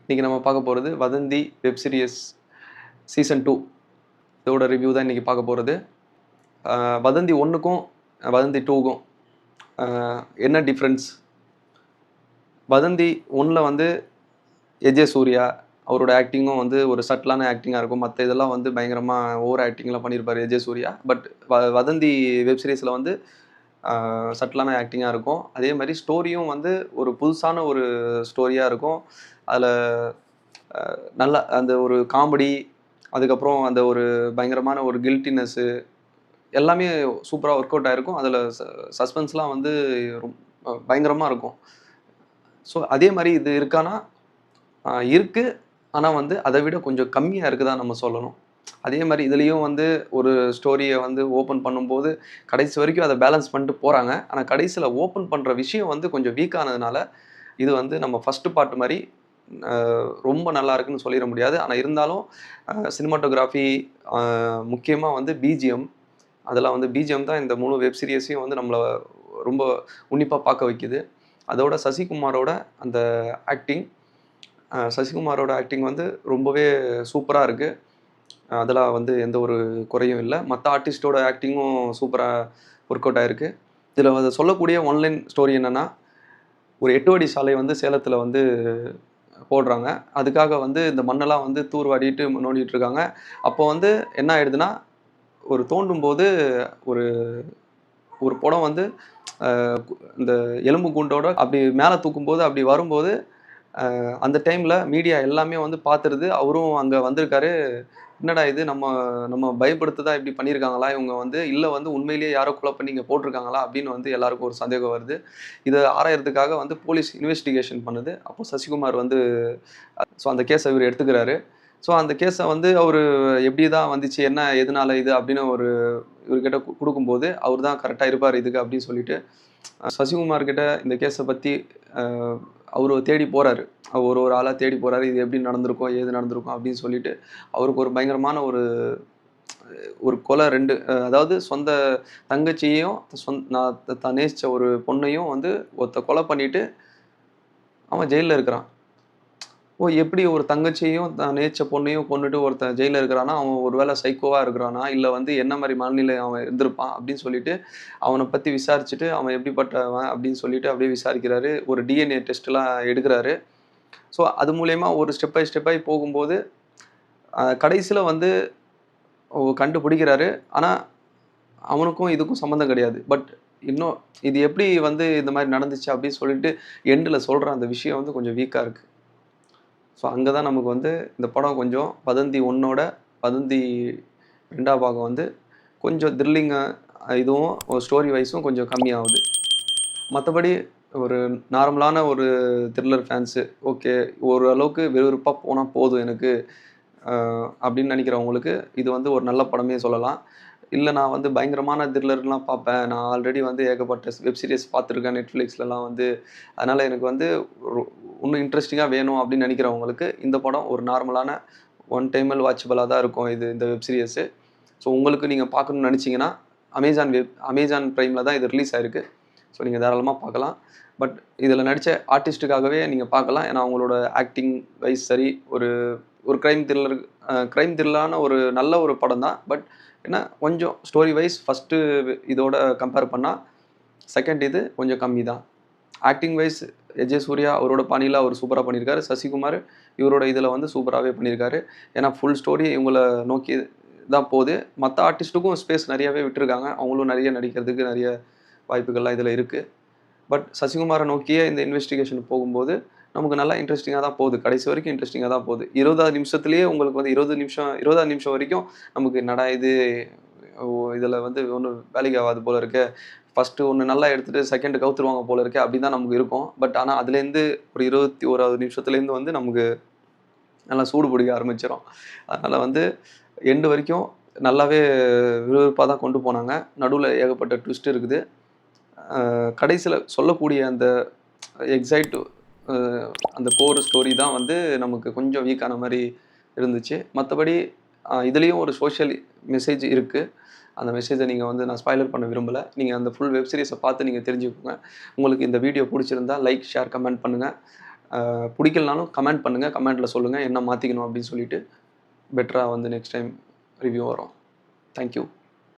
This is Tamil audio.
இன்னைக்கு நம்ம பார்க்க போகிறது வதந்தி வெப் சீரிஸ் சீசன் 2 இதோட ரிவ்யூ தான் இன்னைக்கு பார்க்க போகிறது. வதந்தி 1க்கும் வதந்தி 2க்கும் என்ன டிஃப்ரென்ஸ்? வதந்தி 1ல் வந்து எஜே சூர்யா அவரோட ஆக்டிங்கும் வந்து ஒரு சட்டிலான ஆக்டிங்காக இருக்கும். மற்ற இதெல்லாம் வந்து பயங்கரமாக ஓவர் ஆக்டிங்லாம் பண்ணியிருப்பார் எஜே சூர்யா. பட் வதந்தி வெப் சீரிஸில் வந்து சட்டிலான ஆக்டிங்காக இருக்கும். அதே மாதிரி ஸ்டோரியும் வந்து ஒரு புதுசான ஒரு ஸ்டோரியாக இருக்கும். அதில் நல்லா அந்த ஒரு காமெடி, அதுக்கப்புறம் அந்த ஒரு பயங்கரமான ஒரு கில்ட்டினஸ்ஸு எல்லாமே சூப்பராக ஒர்க் அவுட் ஆகிருக்கும். அதில் சஸ்பென்ஸ்லாம் வந்து பயங்கரமாக இருக்கும். ஸோ அதே மாதிரி இது இருக்கானா? இருக்குது. ஆனால் வந்து அதை விட கொஞ்சம் கம்மியாக இருக்குதான் நம்ம சொல்லணும். அதே மாதிரி இதுலேயும் வந்து ஒரு ஸ்டோரியை வந்து ஓப்பன் பண்ணும்போது கடைசி வரைக்கும் அதை பேலன்ஸ் பண்ணிட்டு போகிறாங்க. ஆனால் கடைசியில் ஓப்பன் பண்ணுற விஷயம் வந்து கொஞ்சம் வீக் ஆனதுனால இது வந்து நம்ம ஃபஸ்ட்டு பார்ட் மாதிரி ரொம்ப நல்லா இருக்குன்னு சொல்லிட முடியாது. ஆனால் இருந்தாலும் சினிமாட்டோகிராஃபி, முக்கியமாக வந்து பிஜிஎம், அதெல்லாம் வந்து பிஜிஎம் தான் இந்த முழு வெப் சீரிஸையும் வந்து நம்மளை ரொம்ப உன்னிப்பாக பார்க்க வைக்குது. அதோட சசிகுமாரோட அந்த ஆக்டிங் வந்து ரொம்பவே சூப்பராக இருக்குது. அதெல்லாம் வந்து எந்த ஒரு குறையும் இல்லை. மற்ற ஆர்டிஸ்டோட ஆக்டிங்கும் சூப்பராக ஒர்க் அவுட் ஆகிருக்கு. இதில் வந்து சொல்லக்கூடிய ஒன்லைன் ஸ்டோரி என்னென்னா, ஒரு 8 வழி சாலை வந்து சேலத்தில் வந்து போடுறாங்க. அதுக்காக வந்து இந்த மண்ணெல்லாம் வந்து தூர்வாடிட்டு நோண்டிட்டு இருக்காங்க. அப்போ வந்து என்ன ஆயிடுதுன்னா, ஒரு தோண்டும்போது ஒரு ஒரு புடம் வந்து இந்த எலும்பு கூண்டோட அப்படி மேலே தூக்கும்போது அப்படி வரும்போது அந்த டைமில் மீடியா எல்லாமே வந்து பார்த்துருது. அவரும் அங்கே வந்திருக்காரு. என்னடா இது நம்ம நம்ம பயப்படுத்த தான் இப்படி பண்ணியிருக்காங்களா இவங்க வந்து, இல்லை வந்து உண்மையிலேயே யாரோ கொலை பண்ணி இங்கே போட்டிருக்காங்களா அப்படின்னு வந்து எல்லாருக்கும் ஒரு சந்தேகம் வருது. இதை ஆராயறதுக்காக வந்து போலீஸ் இன்வெஸ்டிகேஷன் பண்ணுது. அப்போ சசிகுமார் வந்து அந்த கேஸை இவர் எடுத்துக்கிறாரு. அந்த கேஸை வந்து அவர் எப்படி தான் வந்துச்சு, என்ன எதனால இது அப்படின்னு இவர்கிட்ட கொடுக்கும்போது அவர் தான் கரெக்டாக இருப்பார் இதுக்கு அப்படின்னு சொல்லிட்டு சசிகுமார் கிட்ட இந்த கேஸை பற்றி அவர் தேடி போகிறாரு. ஒரு ஆளாக தேடி போகிறாரு. இது எப்படி நடந்திருக்கும், ஏது நடந்திருக்கும் அப்படின்னு சொல்லிட்டு அவருக்கு ஒரு பயங்கரமான ஒரு கொலை 2 அதாவது சொந்த தங்கச்சியையும் நான் நேசித்த ஒரு பொண்ணையும் வந்து ஒருத்த கொலை பண்ணிட்டு அவன் ஜெயிலில் இருக்கிறான். எப்படி ஒரு தங்கச்சியையும் தான் நேசித்த பொண்ணையும் கொண்டுட்டு ஒருத்தன் ஜெயிலில் இருக்கிறான்னா, அவன் ஒரு வேளை சைக்கோவாக இருக்கிறானா, இல்லை வந்து என்ன மாதிரி மனநிலை அவன் இருந்திருப்பான் அப்படின்னு சொல்லிட்டு அவனை பற்றி விசாரிச்சுட்டு அவன் எப்படிப்பட்டவன் அப்படின்னு சொல்லிட்டு அப்படியே விசாரிக்கிறாரு. ஒரு டிஎன்ஏ டெஸ்ட்லாம் எடுக்கிறாரு. அது மூலயமா ஒரு ஸ்டெப் பை ஸ்டெப்பாகி போகும்போது கடைசியில் வந்து கண்டுபிடிக்கிறாரு. ஆனால் அவனுக்கும் இதுக்கும் சம்மந்தம் கிடையாது. பட் இன்னும் இது எப்படி வந்து இந்த மாதிரி நடந்துச்சு அப்படின்னு சொல்லிட்டு எண்டில் சொல்கிற அந்த விஷயம் வந்து கொஞ்சம் வீக்காக இருக்குது. அங்கே தான் நமக்கு வந்து இந்த படம் கொஞ்சம் வதந்தி 1ஓட வதந்தி 2ஆம் பாகம் வந்து கொஞ்சம் த்ரில்லிங்காக இதுவும் ஒரு ஸ்டோரி வைஸும் கொஞ்சம் கம்மியாகுது. மற்றபடி ஒரு நார்மலான ஒரு த்ரில்லர் ஃபேன்ஸு ஓகே ஓரளவுக்கு விறுவிறுப்பாக போனால் போதும் எனக்கு அப்படின்னு நினைக்கிறவங்களுக்கு இது வந்து ஒரு நல்ல படமே சொல்லலாம். இல்லை நான் வந்து பயங்கரமான த்ரில்லர்லாம் பார்ப்பேன், நான் ஆல்ரெடி வந்து ஏகப்பட்ட வெப் சீரிஸ் பார்த்துருக்கேன் நெட்ஃப்ளிக்ஸ்லலாம் வந்து, அதனால் எனக்கு வந்து இன்னும் இன்ட்ரெஸ்டிங்காக வேணும் அப்படின்னு நினைக்கிறவங்களுக்கு இந்த படம் ஒரு நார்மலான ஒன் டைமல் வாட்சபிளாக தான் இருக்கும் இந்த வெப் சீரிஸு. உங்களுக்கு நீங்கள் பார்க்கணுன்னு நினச்சிங்கன்னா அமேசான் ப்ரைமில் தான் இது ரிலீஸ் ஆகிருக்கு. நீங்கள் தாராளமாக பார்க்கலாம். பட் இதில் நடித்த ஆர்டிஸ்ட்டுக்காகவே நீங்கள் பார்க்கலாம். ஏன்னா அவங்களோட ஆக்டிங் வைஸ் சரி, ஒரு க்ரைம் த்ரில்லரான ஒரு நல்ல ஒரு படம் தான். பட் ஏன்னா கொஞ்சம் ஸ்டோரி வைஸ் ஃபஸ்ட்டு இதோட கம்பேர் பண்ணால் செகண்ட் இது கொஞ்சம் கம்மி தான். ஆக்டிங் வைஸ் எஜே சூர்யா அவரோட பாணியில் அவர் சூப்பராக பண்ணியிருக்காரு. சசிகுமார் இவரோட இதில் வந்து சூப்பராகவே பண்ணியிருக்காரு. ஏன்னா ஃபுல் ஸ்டோரி இவங்களை நோக்கி தான் போகுது. மற்ற ஆர்டிஸ்ட்டுக்கும் ஸ்பேஸ் நிறையாவே விட்டுருக்காங்க. அவங்களும் நிறைய நடிக்கிறதுக்கு நிறைய வாய்ப்புகள்லாம் இதில் இருக்குது. பட் சசிகுமாரை நோக்கியே இந்த இன்வெஸ்டிகேஷன் போகும்போது நமக்கு நல்லா இன்ட்ரெஸ்டிங்காக தான் போகுது. கடைசி வரைக்கும் இன்ட்ரெஸ்டிங்காக தான் போகுது. 20வது நிமிஷத்துலேயே உங்களுக்கு வந்து 20வது நிமிஷம் வரைக்கும் நமக்கு என்னடா இது, இதில் வந்து ஒன்றும் வேலைக்கு ஆகாது போல இருக்கு, ஃபஸ்ட்டு ஒன்று நல்லா எடுத்துகிட்டு செகண்டு கவுத்துருவாங்க போல இருக்கு அப்படி தான் நமக்கு இருக்கும். பட் ஆனால் அதுலேருந்து ஒரு 21வது நிமிஷத்துலேருந்து வந்து நமக்கு நல்லா சூடு பிடிக்க ஆரம்பிச்சிடும். அதனால் வந்து எண்டு வரைக்கும் நல்லாவே விறுவிறுப்பாக தான் கொண்டு போனாங்க. நடுவில் ஏகப்பட்ட ட்விஸ்ட் இருக்குது. கடைசியில் சொல்லக்கூடிய அந்த எக்ஸைட் அந்த கோர் ஸ்டோரி தான் வந்து நமக்கு கொஞ்சம் வீக்கான மாதிரி இருந்துச்சு. மற்றபடி இதுலேயும் ஒரு சோஷியல் மெசேஜ் இருக்குது. அந்த மெசேஜை நீங்கள் வந்து நான் ஸ்பாய்லர் பண்ண விரும்பலை. நீங்கள் அந்த ஃபுல் வெப் சீரிஸை பார்த்து நீங்கள் தெரிஞ்சுக்கோங்க. உங்களுக்கு இந்த வீடியோ பிடிச்சிருந்தா லைக், ஷேர், கமெண்ட் பண்ணுங்கள். பிடிக்கலனாலும் கமெண்ட் பண்ணுங்கள், கமெண்ட்டில் சொல்லுங்கள் என்ன மாற்றிக்கணும் அப்படின்னு சொல்லிட்டு பெட்டராக வந்து நெக்ஸ்ட் டைம் ரிவ்யூ வரும். தேங்க்யூ.